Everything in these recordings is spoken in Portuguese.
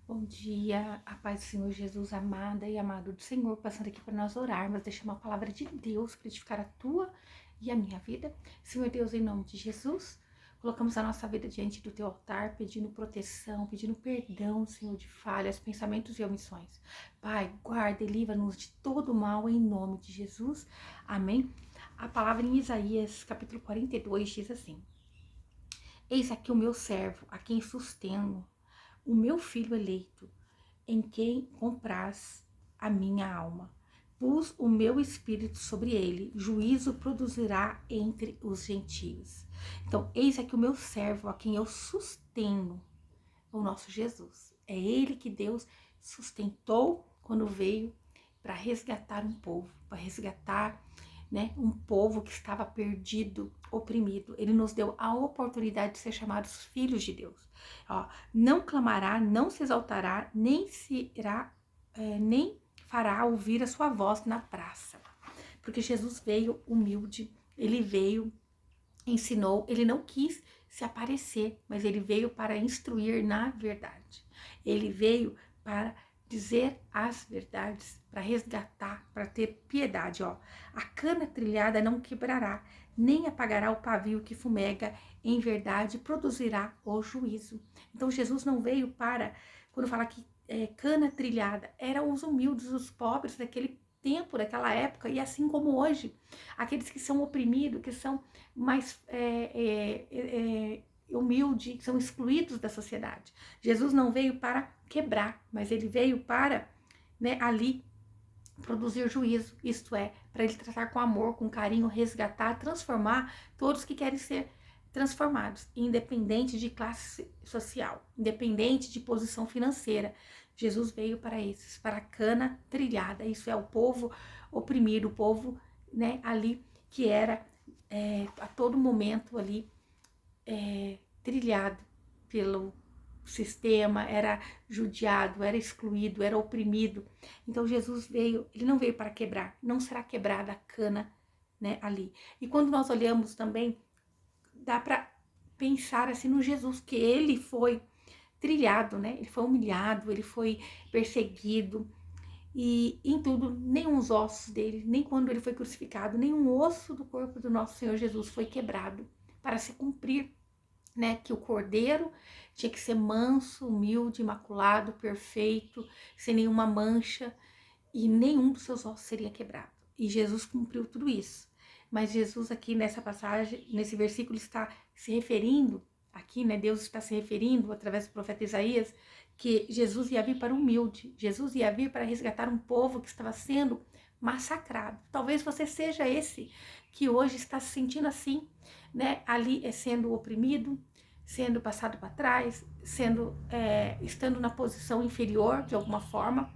Bom dia, a paz do Senhor Jesus, amada e amado do Senhor, passando aqui para nós orarmos, deixar uma palavra de Deus para edificar a tua e a minha vida. Senhor Deus, em nome de Jesus, colocamos a nossa vida diante do teu altar, pedindo proteção, pedindo perdão, Senhor, de falhas, pensamentos e omissões. Pai, guarda e livra-nos de todo mal, em nome de Jesus. Amém. A palavra em Isaías, capítulo 42, diz assim: Eis aqui o meu servo, a quem sustento, o meu filho eleito, em quem compraz a minha alma. Pus o meu espírito sobre ele, juízo produzirá entre os gentios. Então, eis aqui o meu servo, a quem eu sustento, o nosso Jesus. É ele que Deus sustentou quando veio para resgatar um povo, para resgatar, né, um povo que estava perdido, oprimido. Ele nos deu a oportunidade de ser chamados filhos de Deus. Ó, não clamará, não se exaltará, nem se irá, nem fará ouvir a sua voz na praça. Porque Jesus veio humilde, ele veio, ensinou, ele não quis se aparecer, mas ele veio para instruir na verdade. Ele veio para dizer as verdades, para resgatar, para ter piedade, ó. A cana trilhada não quebrará, nem apagará o pavio que fumega, em verdade produzirá o juízo. Então Jesus não veio para, quando fala que cana trilhada, eram os humildes, os pobres daquele tempo, daquela época, e assim como hoje, aqueles que são oprimidos, que são mais humildes, que são excluídos da sociedade. Jesus não veio para quebrar, mas ele veio para, né, ali produzir juízo, isto é, para ele tratar com amor, com carinho, resgatar, transformar todos que querem ser transformados, independente de classe social, independente de posição financeira. Jesus veio para esses, para a cana trilhada, isso é o povo oprimido, o povo, né, ali que era a todo momento ali trilhado pelo sistema, era judiado, era excluído, era oprimido. Então Jesus veio, ele não veio para quebrar, não será quebrada a cana, né, ali. E quando nós olhamos também, dá para pensar assim no Jesus, que ele foi trilhado, né? Ele foi humilhado, ele foi perseguido, e em tudo, nem os ossos dele, nem quando ele foi crucificado, nenhum osso do corpo do nosso Senhor Jesus foi quebrado, para se cumprir, né, que o cordeiro tinha que ser manso, humilde, imaculado, perfeito, sem nenhuma mancha, e nenhum dos seus ossos seria quebrado. E Jesus cumpriu tudo isso. Mas Jesus aqui nessa passagem, nesse versículo, está se referindo, aqui, né, Deus está se referindo, através do profeta Isaías, que Jesus ia vir para o humilde, Jesus ia vir para resgatar um povo que estava sendo massacrado. Talvez você seja esse que hoje está se sentindo assim, né, ali sendo oprimido, sendo passado para trás, estando na posição inferior de alguma forma,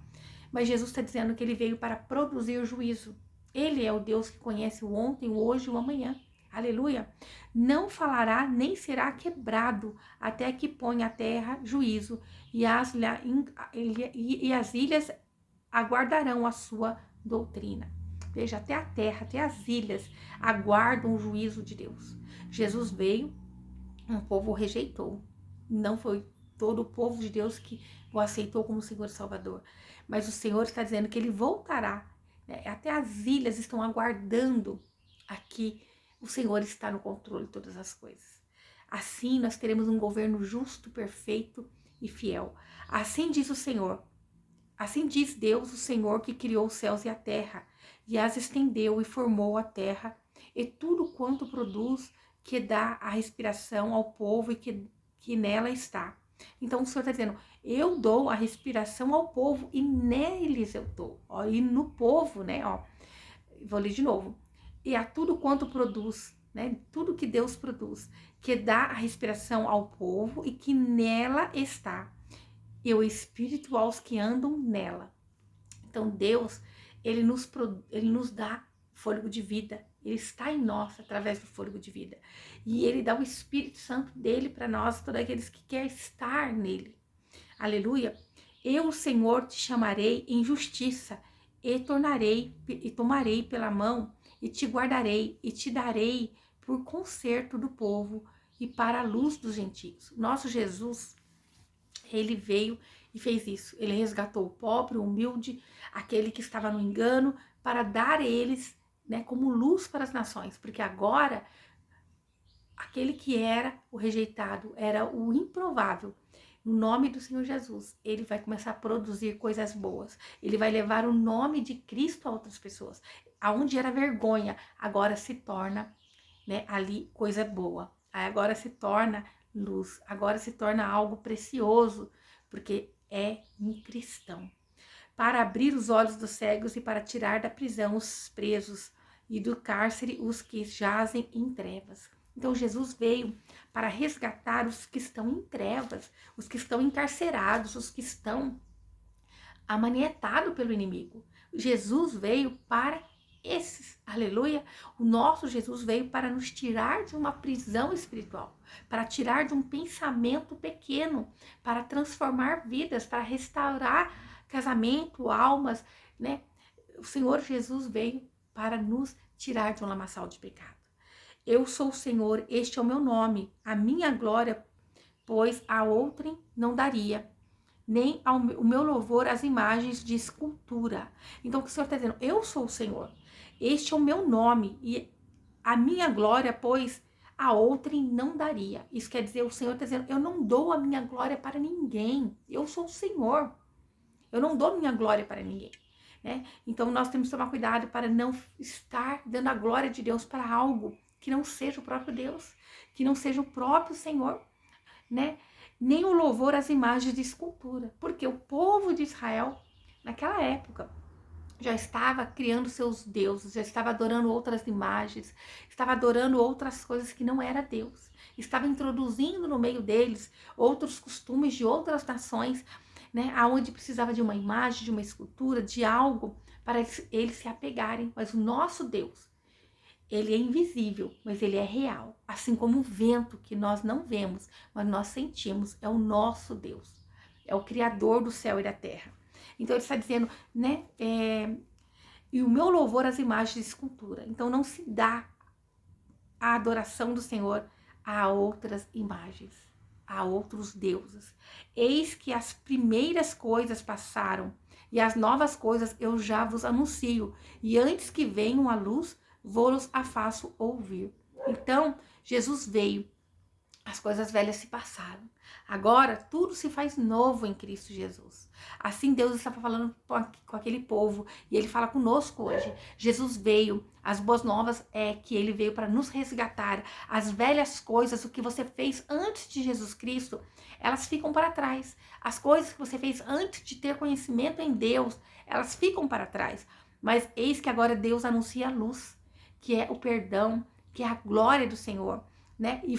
mas Jesus está dizendo que ele veio para produzir juízo. Ele é o Deus que conhece o ontem, o hoje e o amanhã. Aleluia. Não falará nem será quebrado até que ponha a terra juízo e as ilhas aguardarão a sua doutrina. Veja, até a terra, até as ilhas aguardam o juízo de Deus. Jesus veio, um povo o rejeitou. Não foi todo o povo de Deus que o aceitou como Senhor e Salvador. Mas o Senhor está dizendo que ele voltará, né? Até as ilhas estão aguardando aqui. O Senhor está no controle de todas as coisas. Assim nós teremos um governo justo, perfeito e fiel. Assim diz o Senhor. Assim diz Deus, o Senhor, que criou os céus e a terra, e as estendeu e formou a terra, e tudo quanto produz, que dá a respiração ao povo e que nela está. Então o Senhor está dizendo, eu dou a respiração ao povo e neles eu dou. Ó, e no povo, né? Ó, vou ler de novo. E a tudo quanto produz, né? Tudo que Deus produz, que dá a respiração ao povo e que nela está. E o espírito aos que andam nela. Então Deus, ele nos dá fôlego de vida. Ele está em nós através do fôlego de vida. E ele dá o Espírito Santo dele para nós, todos aqueles que querem estar nele. Aleluia. Eu, Senhor, te chamarei em justiça e tomarei pela mão e te guardarei e te darei por conserto do povo e para a luz dos gentios. Nosso Jesus, ele veio e fez isso. Ele resgatou o pobre, o humilde, aquele que estava no engano, para dar eles, né, como luz para as nações, porque agora aquele que era o rejeitado, era o improvável. No nome do Senhor Jesus, ele vai começar a produzir coisas boas. Ele vai levar o nome de Cristo a outras pessoas. Aonde era vergonha, agora se torna, né, ali coisa boa. Agora se torna luz, agora se torna algo precioso, porque é um cristão. Para abrir os olhos dos cegos e para tirar da prisão os presos e do cárcere os que jazem em trevas. Então Jesus veio para resgatar os que estão em trevas, os que estão encarcerados, os que estão amanietados pelo inimigo. Jesus veio para esses, aleluia. O nosso Jesus veio para nos tirar de uma prisão espiritual, para tirar de um pensamento pequeno, para transformar vidas, para restaurar casamento, almas, né? O Senhor Jesus veio para nos tirar de um lamaçal de pecado. Eu sou o Senhor, este é o meu nome, a minha glória, pois a outrem não daria, nem o meu louvor às imagens de escultura. Então o que o Senhor está dizendo? Eu sou o Senhor, este é o meu nome, e a minha glória, pois a outrem não daria. Isso quer dizer, o Senhor está dizendo, eu não dou a minha glória para ninguém, eu sou o Senhor. Eu não dou minha glória para ninguém, né? Então nós temos que tomar cuidado para não estar dando a glória de Deus para algo que não seja o próprio Deus, que não seja o próprio Senhor, né? Nem o louvor às imagens de escultura, porque o povo de Israel, naquela época, já estava criando seus deuses, já estava adorando outras imagens, estava adorando outras coisas que não era Deus, estava introduzindo no meio deles outros costumes de outras nações, né, aonde precisava de uma imagem, de uma escultura, de algo para eles se apegarem. Mas o nosso Deus, ele é invisível, mas ele é real. Assim como o vento que nós não vemos, mas nós sentimos, é o nosso Deus. É o Criador do céu e da terra. Então ele está dizendo, né, e o meu louvor às imagens de escultura. Então não se dá a adoração do Senhor a outras imagens, a outros deuses. Eis que as primeiras coisas passaram, e as novas coisas eu já vos anuncio, e antes que venham à luz, vou-los a faço ouvir. Então, Jesus veio, as coisas velhas se passaram. Agora, tudo se faz novo em Cristo Jesus. Assim Deus estava falando com aquele povo, e Ele fala conosco hoje. Jesus veio, as boas novas é que Ele veio para nos resgatar. As velhas coisas, o que você fez antes de Jesus Cristo, elas ficam para trás. As coisas que você fez antes de ter conhecimento em Deus, elas ficam para trás. Mas eis que agora Deus anuncia a luz, que é o perdão, que é a glória do Senhor, né? E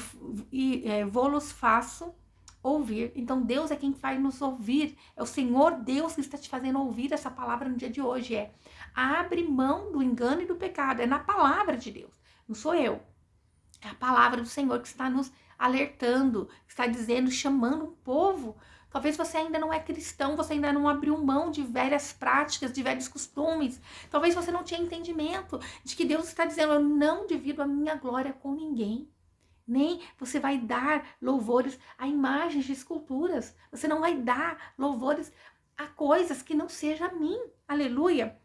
vou-los faço ouvir. Então Deus é quem faz nos ouvir. É o Senhor Deus que está te fazendo ouvir essa palavra no dia de hoje. Abre mão do engano e do pecado. É na palavra de Deus. Não sou eu. É a palavra do Senhor que está nos alertando, está dizendo, chamando um povo. Talvez você ainda não é cristão, você ainda não abriu mão de velhas práticas, de velhos costumes. Talvez você não tinha entendimento de que Deus está dizendo, eu não divido a minha glória com ninguém. Nem você vai dar louvores a imagens de esculturas. Você não vai dar louvores a coisas que não seja a mim. Aleluia.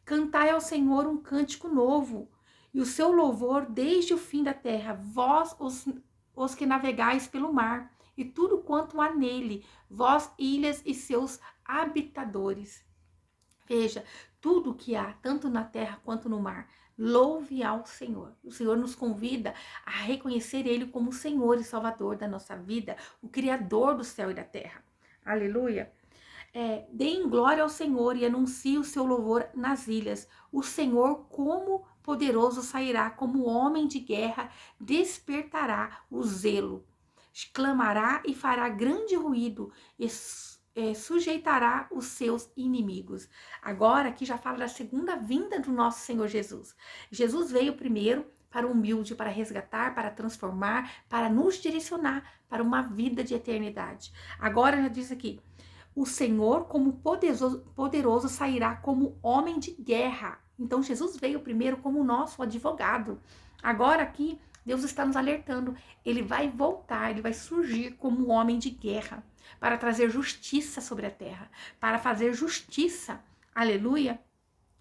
Cantai ao Senhor um cântico novo, e o seu louvor desde o fim da terra, vós os que navegais pelo mar, e tudo quanto há nele, vós ilhas e seus habitadores. Veja, tudo que há, tanto na terra quanto no mar, louve ao Senhor. O Senhor nos convida a reconhecer Ele como o Senhor e Salvador da nossa vida, o Criador do céu e da terra. Aleluia. Deem glória ao Senhor e anuncie o seu louvor nas ilhas. O Senhor, como poderoso, sairá, como homem de guerra, despertará o zelo. Clamará e fará grande ruído e sujeitará os seus inimigos. Agora aqui já fala da segunda vinda do nosso Senhor Jesus. Jesus veio primeiro para o humilde, para resgatar, para transformar, para nos direcionar para uma vida de eternidade. Agora já diz aqui, o Senhor como poderoso sairá como homem de guerra. Então Jesus veio primeiro como nosso advogado. Agora aqui Deus está nos alertando. Ele vai voltar, ele vai surgir como um homem de guerra para trazer justiça sobre a terra, para fazer justiça, aleluia,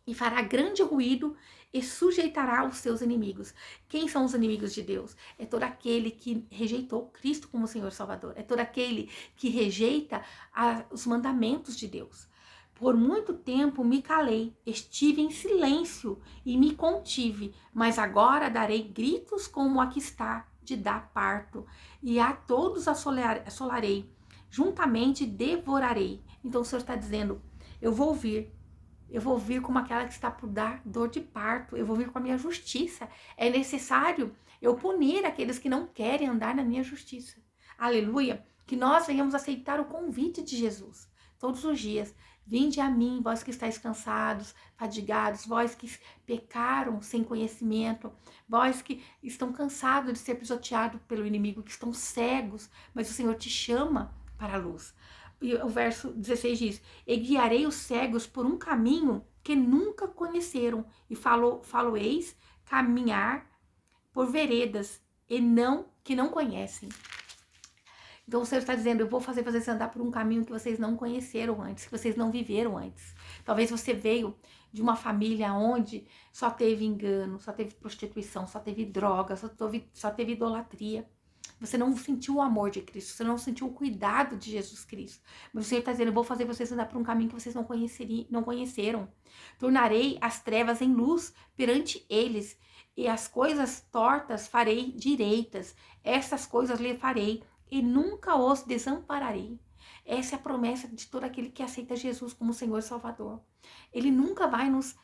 e fará grande ruído e sujeitará os seus inimigos. Quem são os inimigos de Deus? É todo aquele que rejeitou Cristo como Senhor e Salvador. É todo aquele que rejeita os mandamentos de Deus. Por muito tempo me calei, estive em silêncio e me contive, mas agora darei gritos como a que está de dar parto, e a todos assolarei, juntamente devorarei. Então o Senhor está dizendo, eu vou vir como aquela que está por dar dor de parto, eu vou vir com a minha justiça. É necessário eu punir aqueles que não querem andar na minha justiça. Aleluia! Que nós venhamos aceitar o convite de Jesus todos os dias. Vinde a mim, vós que estáis cansados, fadigados, vós que pecaram sem conhecimento, vós que estão cansados de ser pisoteados pelo inimigo, que estão cegos, mas o Senhor te chama para a luz. E o verso 16 diz, e guiarei os cegos por um caminho que nunca conheceram, e faloeis caminhar por veredas que não conhecem. Então o Senhor está dizendo, eu vou fazer vocês andar por um caminho que vocês não conheceram antes, que vocês não viveram antes. Talvez você veio de uma família onde só teve engano, só teve prostituição, só teve droga, só teve idolatria. Você não sentiu o amor de Cristo, você não sentiu o cuidado de Jesus Cristo. Mas o Senhor está dizendo, eu vou fazer vocês andar por um caminho que vocês não conheceram. Tornarei as trevas em luz perante eles, e as coisas tortas farei direitas. Essas coisas lhe farei, e nunca os desampararei. Essa é a promessa de todo aquele que aceita Jesus como Senhor e Salvador. Ele nunca vai nos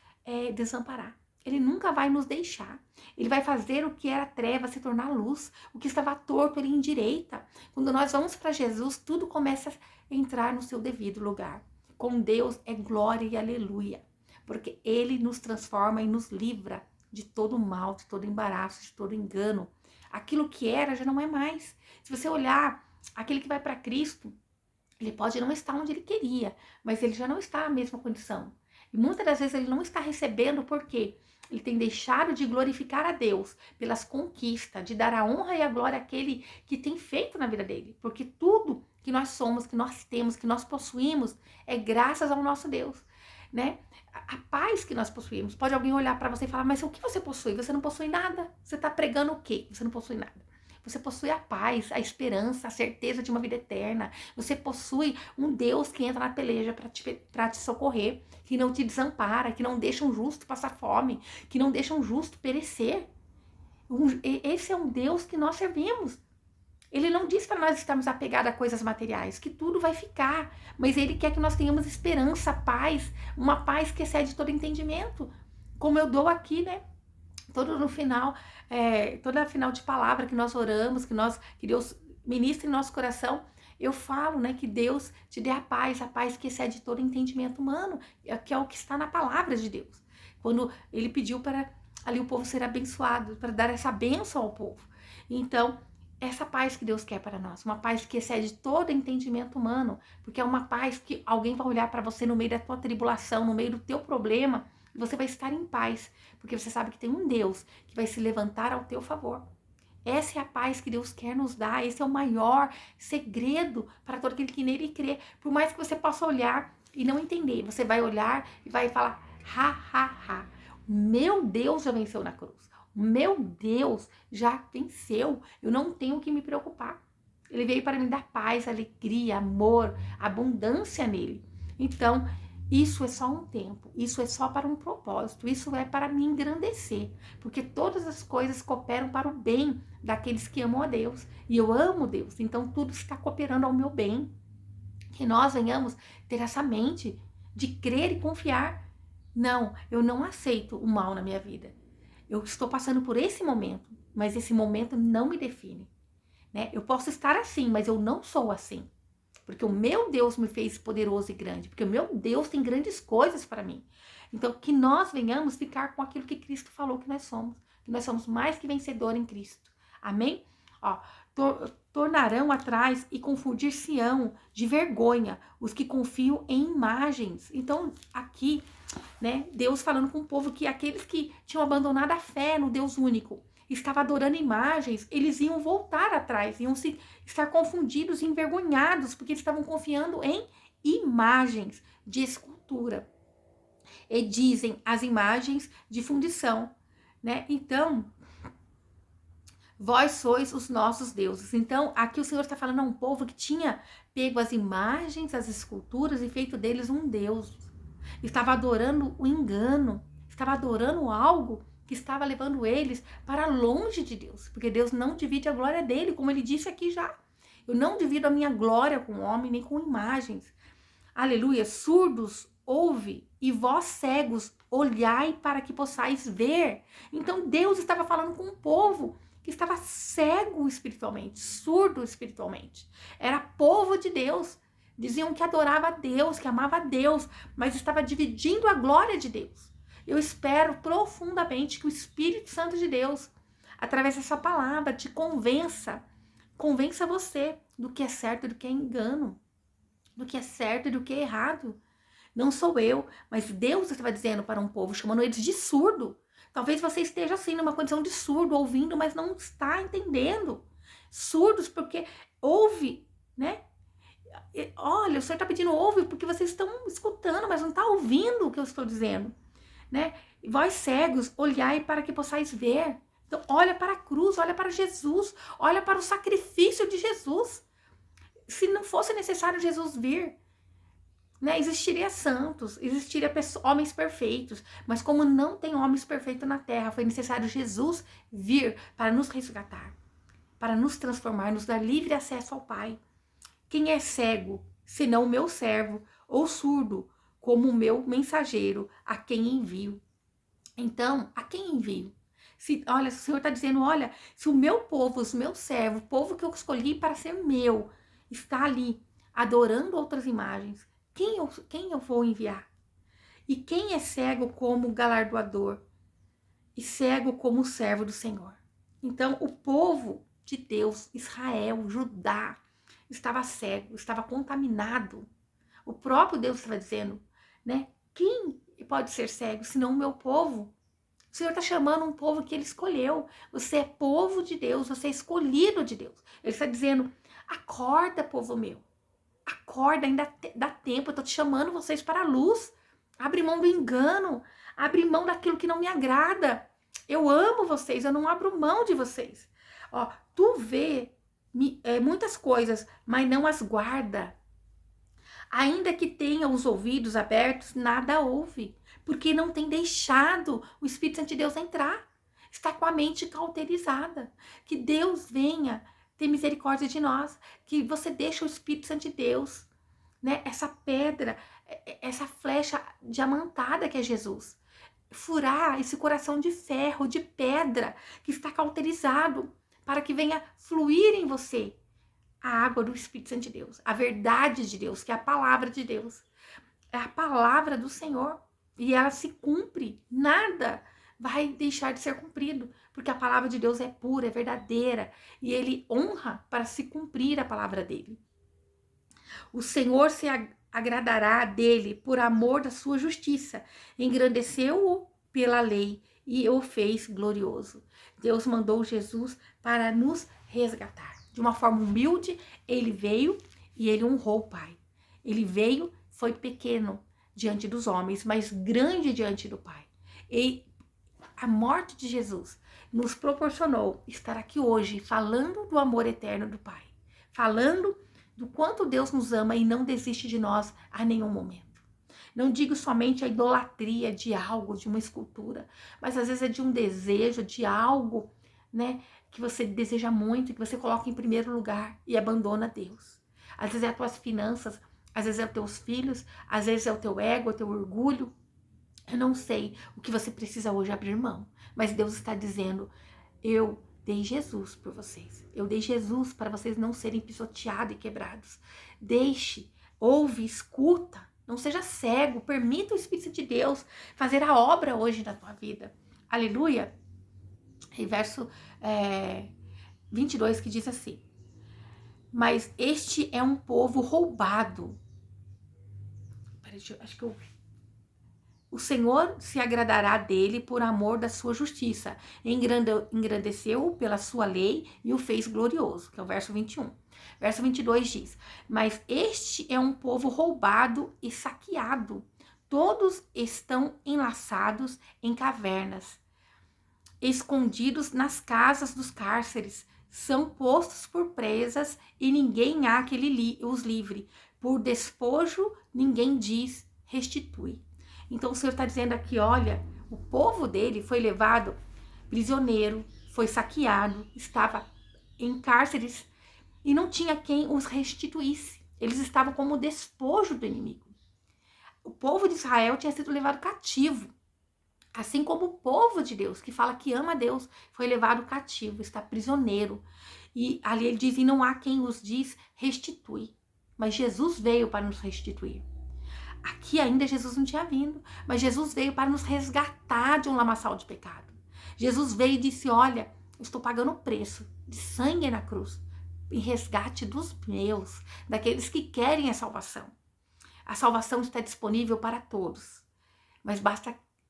desamparar. Ele nunca vai nos deixar. Ele vai fazer o que era treva se tornar luz. O que estava torto, ele endireita. Quando nós vamos para Jesus, tudo começa a entrar no seu devido lugar. Com Deus é glória e aleluia. Porque Ele nos transforma e nos livra de todo mal, de todo embaraço, de todo engano. Aquilo que era já não é mais. Se você olhar, aquele que vai para Cristo, ele pode não estar onde ele queria, mas ele já não está na mesma condição. E muitas das vezes ele não está recebendo porque ele tem deixado de glorificar a Deus pelas conquistas, de dar a honra e a glória àquele que tem feito na vida dele. Porque tudo que nós somos, que nós temos, que nós possuímos, é graças ao nosso Deus, né? A paz que nós possuímos. Pode alguém olhar para você e falar, mas o que você possui? Você não possui nada. Você está pregando o quê? Você não possui nada. Você possui a paz, a esperança, a certeza de uma vida eterna. Você possui um Deus que entra na peleja para te socorrer, que não te desampara, que não deixa um justo passar fome, que não deixa um justo perecer. Esse é um Deus que nós servimos. Ele não diz para nós estarmos apegados a coisas materiais, que tudo vai ficar, mas Ele quer que nós tenhamos esperança, paz, uma paz que excede todo entendimento, como eu dou aqui, né? Toda final de palavra que nós oramos, que Deus ministra em nosso coração, eu falo, né, que Deus te dê a paz que excede todo entendimento humano, que é o que está na palavra de Deus. Quando Ele pediu para ali o povo ser abençoado, para dar essa bênção ao povo. Então, essa paz que Deus quer para nós, uma paz que excede todo entendimento humano, porque é uma paz que alguém vai olhar para você no meio da tua tribulação, no meio do teu problema, e você vai estar em paz, porque você sabe que tem um Deus que vai se levantar ao teu favor. Essa é a paz que Deus quer nos dar, esse é o maior segredo para todo aquele que nele crê. Por mais que você possa olhar e não entender, você vai olhar e vai falar, meu Deus já venceu na cruz. Meu Deus já venceu, eu não tenho que me preocupar. Ele veio para me dar paz, alegria, amor, abundância nele. Então, isso é só um tempo, isso é só para um propósito, isso é para me engrandecer, porque todas as coisas cooperam para o bem daqueles que amam a Deus, e eu amo Deus, então tudo está cooperando ao meu bem. Que nós venhamos ter essa mente de crer e confiar. Não, eu não aceito o mal na minha vida. Eu estou passando por esse momento, mas esse momento não me define, né? Eu posso estar assim, mas eu não sou assim. Porque o meu Deus me fez poderoso e grande. Porque o meu Deus tem grandes coisas para mim. Então, que nós venhamos ficar com aquilo que Cristo falou que nós somos. Que nós somos mais que vencedor em Cristo. Amém? Ó, tornarão atrás e confundir-se-ão de vergonha os que confiam em imagens. Então, aqui, né, Deus falando com o povo que aqueles que tinham abandonado a fé no Deus único estava adorando imagens, eles iam voltar atrás, iam estar confundidos e envergonhados, porque eles estavam confiando em imagens de escultura. E dizem as imagens de fundição, né? Então, vós sois os nossos deuses. Então, aqui o Senhor está falando a um povo que tinha pego as imagens, as esculturas e feito deles um Deus. Estava adorando o engano, estava adorando algo que estava levando eles para longe de Deus, porque Deus não divide a glória dele, como ele disse aqui já. Eu não divido a minha glória com o homem, nem com imagens. Aleluia, surdos, ouve, e vós cegos, olhai para que possais ver. Então Deus estava falando com um povo que estava cego espiritualmente, surdo espiritualmente. Era povo de Deus. Diziam que adorava a Deus, que amava a Deus, mas estava dividindo a glória de Deus. Eu espero profundamente que o Espírito Santo de Deus, através dessa palavra, te convença você do que é certo e do que é engano, do que é certo e do que é errado. Não sou eu, mas Deus estava dizendo para um povo, chamando eles de surdo. Talvez você esteja assim, numa condição de surdo, ouvindo, mas não está entendendo. Surdos porque ouve, né? Olha, o Senhor está pedindo ouve porque vocês estão escutando, mas não está ouvindo o que eu estou dizendo, né? Vós cegos, olhai para que possais ver. Então, olha para a cruz, olha para Jesus, olha para o sacrifício de Jesus. Se não fosse necessário Jesus vir, né, existiria santos, existiria homens perfeitos, mas como não tem homens perfeitos na terra, foi necessário Jesus vir para nos resgatar, para nos transformar, nos dar livre acesso ao Pai. Quem é cego, senão o meu servo, ou surdo, como o meu mensageiro, a quem envio? Então, a quem envio? Olha, o Senhor está dizendo, olha, se o meu povo, os meus servos, o povo que eu escolhi para ser meu, está ali, adorando outras imagens, quem eu vou enviar? E quem é cego como galardoador? E cego como servo do Senhor? Então, o povo de Deus, Israel, Judá, estava cego, estava contaminado. O próprio Deus estava dizendo, né? Quem pode ser cego, senão o meu povo? O Senhor está chamando um povo que ele escolheu. Você é povo de Deus, você é escolhido de Deus. Ele está dizendo, acorda, povo meu. Acorda, ainda dá tempo, eu estou te chamando vocês para a luz. Abre mão do engano, abre mão daquilo que não me agrada. Eu amo vocês, eu não abro mão de vocês. Ó, tu vê muitas coisas, mas não as guarda. Ainda que tenha os ouvidos abertos, nada ouve, porque não tem deixado o Espírito Santo de Deus entrar. Está com a mente cauterizada. Que Deus venha ter misericórdia de nós, que você deixe o Espírito Santo de Deus, né? Essa pedra, essa flecha diamantada que é Jesus, furar esse coração de ferro, de pedra, que está cauterizado, para que venha fluir em você a água do Espírito Santo de Deus, a verdade de Deus, que é a palavra de Deus, é a palavra do Senhor, e ela se cumpre, nada vai deixar de ser cumprido, porque a palavra de Deus é pura, é verdadeira, e ele honra para se cumprir a palavra dele. O Senhor se agradará dele por amor da sua justiça, engrandeceu-o pela lei e o fez glorioso. Deus mandou Jesus para nos resgatar. De uma forma humilde, ele veio e ele honrou o Pai. Ele veio, foi pequeno diante dos homens, mas grande diante do Pai. E a morte de Jesus nos proporcionou estar aqui hoje falando do amor eterno do Pai, falando do quanto Deus nos ama e não desiste de nós a nenhum momento. Não digo somente a idolatria de algo, de uma escultura, mas às vezes é de um desejo, de algo, né, que você deseja muito, que você coloca em primeiro lugar e abandona Deus. Às vezes é as tuas finanças, às vezes é os teus filhos, às vezes é o teu ego, o teu orgulho. Eu não sei o que você precisa hoje abrir mão, mas Deus está dizendo, eu dei Jesus por vocês. Eu dei Jesus para vocês não serem pisoteados e quebrados. Deixe, ouve, escuta. Não seja cego. Permita o Espírito de Deus fazer a obra hoje na tua vida. Aleluia. E verso 22 que diz assim. Mas este é um povo roubado. Peraí, acho que eu... o Senhor se agradará dele por amor da sua justiça. Engrandeceu-o pela sua lei e o fez glorioso, que é o verso 21. Verso 22 diz: mas este é um povo roubado e saqueado. Todos estão enlaçados em cavernas, escondidos nas casas dos cárceres. São postos por presas e ninguém há que os livre. Por despojo, ninguém diz restitui. Então o Senhor está dizendo aqui, olha, o povo dele foi levado prisioneiro, foi saqueado, estava em cárceres e não tinha quem os restituísse. Eles estavam como despojo do inimigo. O povo de Israel tinha sido levado cativo. Assim como o povo de Deus, que fala que ama a Deus, foi levado cativo, está prisioneiro. E ali ele diz, e não há quem os diz restitui. Mas Jesus veio para nos restituir. Aqui ainda Jesus não tinha vindo, mas Jesus veio para nos resgatar de um lamaçal de pecado. Jesus veio e disse, olha, eu estou pagando o preço de sangue na cruz, em resgate dos meus, daqueles que querem a salvação. A salvação está disponível para todos, mas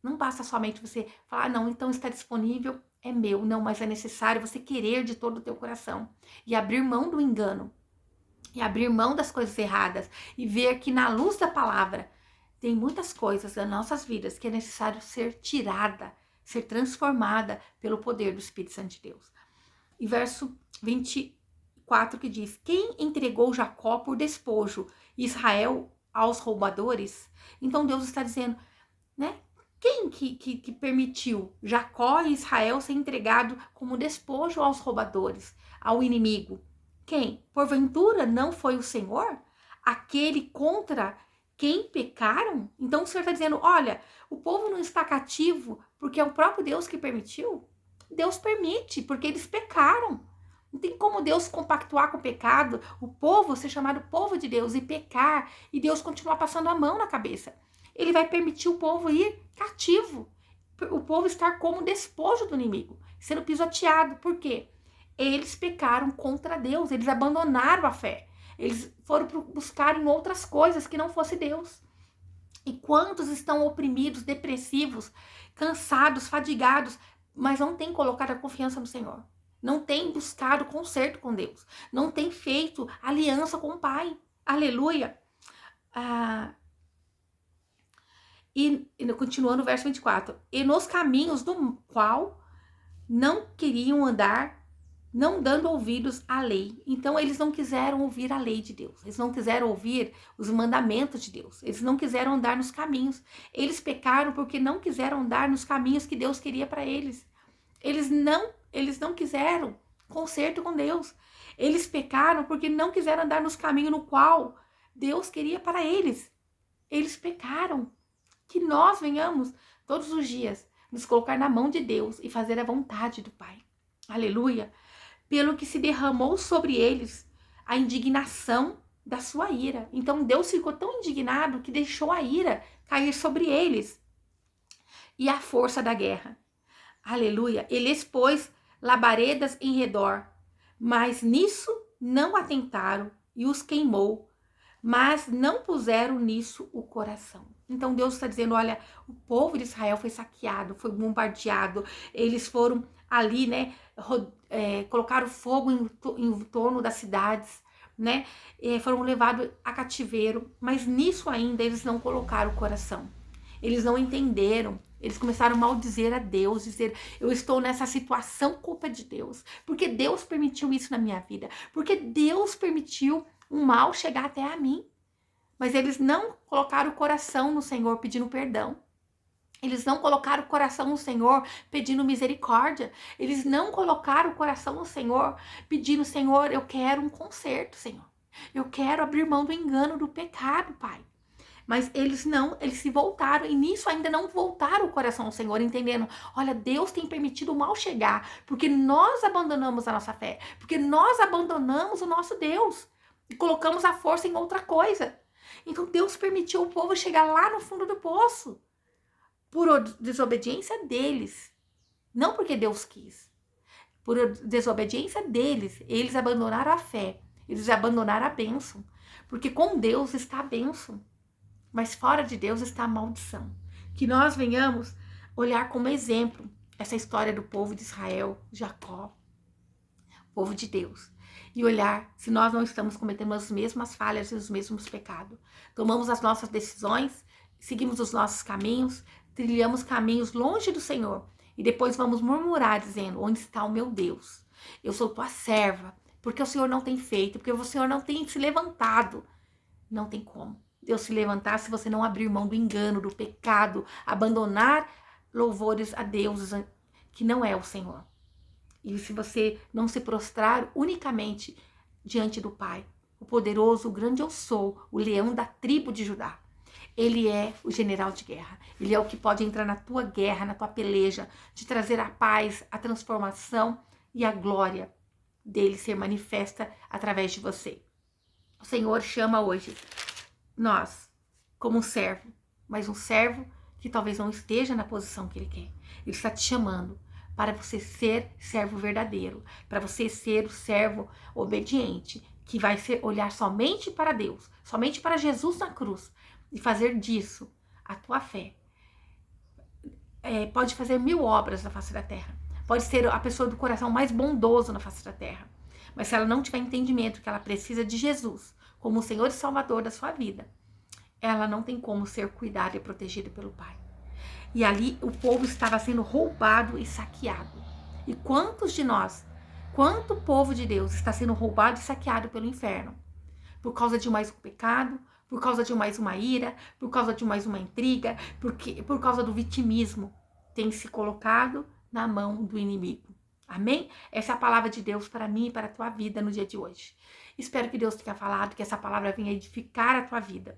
não basta somente você falar, não, então está disponível, é meu. Não, mas é necessário você querer de todo o teu coração e abrir mão do engano, e abrir mão das coisas erradas e ver que na luz da palavra tem muitas coisas das nossas vidas que é necessário ser tirada, ser transformada pelo poder do Espírito Santo de Deus. E verso 24 que diz, quem entregou Jacó por despojo, Israel aos roubadores? Então Deus está dizendo, né? Quem que permitiu Jacó e Israel ser entregado como despojo aos roubadores, ao inimigo? Quem? Porventura não foi o Senhor? Aquele contra quem pecaram? Então o Senhor está dizendo, olha, o povo não está cativo porque é o próprio Deus que permitiu. Deus permite, porque eles pecaram. Não tem como Deus compactuar com o pecado, o povo ser chamado povo de Deus e pecar, e Deus continuar passando a mão na cabeça. Ele vai permitir o povo ir cativo, o povo estar como despojo do inimigo, sendo pisoteado. Por quê? Eles pecaram contra Deus, eles abandonaram a fé, eles foram buscar em outras coisas que não fosse Deus. E quantos estão oprimidos, depressivos, cansados, fadigados, mas não têm colocado a confiança no Senhor, não têm buscado conserto com Deus, não têm feito aliança com o Pai. Aleluia! E continuando o verso 24, e nos caminhos do qual não queriam andar, não dando ouvidos à lei. Então eles não quiseram ouvir a lei de Deus, eles não quiseram ouvir os mandamentos de Deus, eles não quiseram andar nos caminhos. Eles pecaram porque não quiseram andar nos caminhos que Deus queria para eles. Eles não quiseram conserto com Deus. Eles pecaram porque não quiseram andar nos caminhos no qual Deus queria para eles. Eles pecaram. Que nós venhamos todos os dias nos colocar na mão de Deus e fazer a vontade do Pai. Aleluia! Pelo que se derramou sobre eles a indignação da sua ira. Então Deus ficou tão indignado que deixou a ira cair sobre eles. E a força da guerra. Aleluia! Ele expôs labaredas em redor, mas nisso não atentaram e os queimou, mas não puseram nisso o coração. Então Deus está dizendo, olha, o povo de Israel foi saqueado, foi bombardeado, eles foram ali, né, colocaram fogo em torno das cidades, né, foram levados a cativeiro, mas nisso ainda eles não colocaram o coração, eles não entenderam, eles começaram a maldizer a Deus, dizer, eu estou nessa situação culpa de Deus, porque Deus permitiu isso na minha vida, porque Deus permitiu um mal chegar até a mim. Mas eles não colocaram o coração no Senhor pedindo perdão. Eles não colocaram o coração no Senhor pedindo misericórdia. Eles não colocaram o coração no Senhor pedindo, Senhor, eu quero um conserto, Senhor. Eu quero abrir mão do engano, do pecado, Pai. Mas eles se voltaram e nisso ainda não voltaram o coração ao Senhor, entendendo, olha, Deus tem permitido o mal chegar, porque nós abandonamos a nossa fé, porque nós abandonamos o nosso Deus e colocamos a força em outra coisa. Então Deus permitiu o povo chegar lá no fundo do poço, por desobediência deles, não porque Deus quis, por desobediência deles, eles abandonaram a fé, eles abandonaram a bênção, porque com Deus está a bênção, mas fora de Deus está a maldição. Que nós venhamos olhar como exemplo essa história do povo de Israel, Jacó, povo de Deus. E olhar se nós não estamos cometendo as mesmas falhas e os mesmos pecados. Tomamos as nossas decisões, seguimos os nossos caminhos, trilhamos caminhos longe do Senhor. E depois vamos murmurar dizendo, onde está o meu Deus? Eu sou tua serva, porque o Senhor não tem feito, porque o Senhor não tem se levantado. Não tem como Deus se levantar se você não abrir mão do engano, do pecado, abandonar louvores a deuses que não é o Senhor. E se você não se prostrar unicamente diante do Pai, o poderoso, o grande eu sou, o leão da tribo de Judá. Ele é o general de guerra. Ele é o que pode entrar na tua guerra, na tua peleja, te trazer a paz, a transformação e a glória dele ser manifesta através de você. O Senhor chama hoje nós como um servo, mas um servo que talvez não esteja na posição que ele quer. Ele está te chamando para você ser servo verdadeiro, para você ser o servo obediente, que vai olhar somente para Deus, somente para Jesus na cruz, e fazer disso a tua fé. Pode fazer 1000 obras na face da terra, pode ser a pessoa do coração mais bondoso na face da terra, mas se ela não tiver entendimento que ela precisa de Jesus como o Senhor e Salvador da sua vida, ela não tem como ser cuidada e protegida pelo Pai. E ali o povo estava sendo roubado e saqueado. E quantos de nós, quanto povo de Deus está sendo roubado e saqueado pelo inferno? Por causa de mais um pecado, por causa de mais uma ira, por causa de mais uma intriga, por causa do vitimismo. Tem se colocado na mão do inimigo. Amém? Essa é a palavra de Deus para mim e para a tua vida no dia de hoje. Espero que Deus tenha falado, que essa palavra venha edificar a tua vida.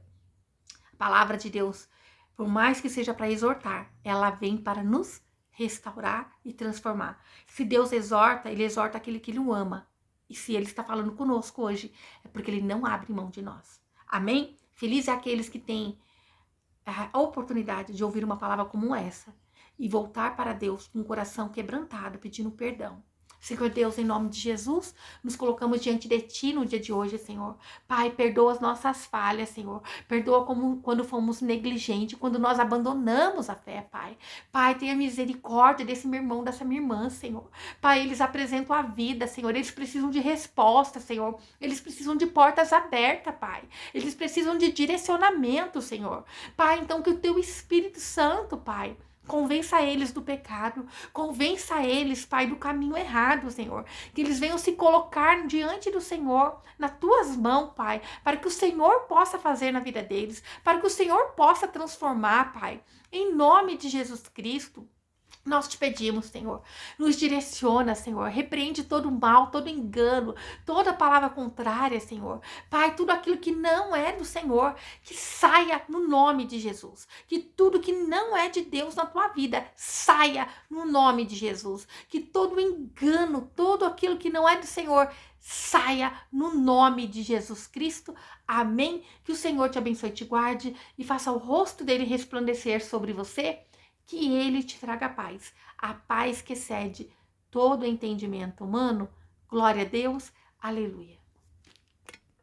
A palavra de Deus, por mais que seja para exortar, ela vem para nos restaurar e transformar. Se Deus exorta, ele exorta aquele que ele ama. E se ele está falando conosco hoje, é porque ele não abre mão de nós. Amém? Felizes é aqueles que têm a oportunidade de ouvir uma palavra como essa e voltar para Deus com o coração quebrantado, pedindo perdão. Senhor Deus, em nome de Jesus, nos colocamos diante de Ti no dia de hoje, Senhor. Pai, perdoa as nossas falhas, Senhor. Perdoa quando fomos negligentes, quando nós abandonamos a fé, Pai. Pai, tenha misericórdia desse meu irmão, dessa minha irmã, Senhor. Pai, eles apresentam a vida, Senhor. Eles precisam de resposta, Senhor. Eles precisam de portas abertas, Pai. Eles precisam de direcionamento, Senhor. Pai, então que o Teu Espírito Santo, Pai, convença eles do pecado, convença eles, Pai, do caminho errado, Senhor. Que eles venham se colocar diante do Senhor, nas tuas mãos, Pai, para que o Senhor possa fazer na vida deles, para que o Senhor possa transformar, Pai. Em nome de Jesus Cristo, nós te pedimos, Senhor, nos direciona, Senhor, repreende todo o mal, todo engano, toda palavra contrária, Senhor. Pai, tudo aquilo que não é do Senhor, que saia no nome de Jesus. Que tudo que não é de Deus na tua vida, saia no nome de Jesus. Que todo engano, tudo aquilo que não é do Senhor, saia no nome de Jesus Cristo. Amém? Que o Senhor te abençoe e te guarde e faça o rosto dele resplandecer sobre você. Que ele te traga paz, a paz que excede todo entendimento humano. Glória a Deus, aleluia.